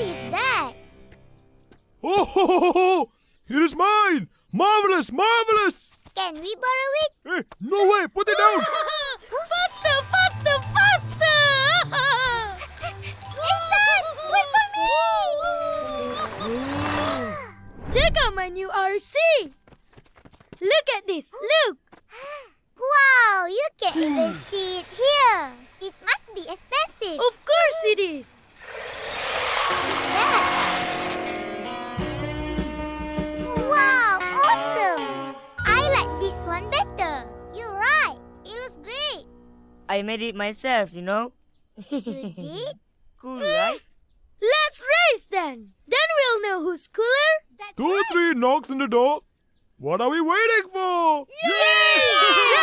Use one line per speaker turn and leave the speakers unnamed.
is that?
Oh, here is mine! Marvelous, marvelous!
Can we borrow it?
Hey, no way! Put it down!
Faster, faster, faster!
Insan, wait for me!
Check out my new RC! Look at this, look!
Wow, you can even see it here. It must be expensive.
Of course it is!
What's that? Wow, awesome! I like this one better. You're right. It looks great.
I made it myself, you know.
You did?
Cool, right?
Let's race then! Then we'll know who's cooler.
2, 3 knocks on the door. What are we waiting for?
Yay!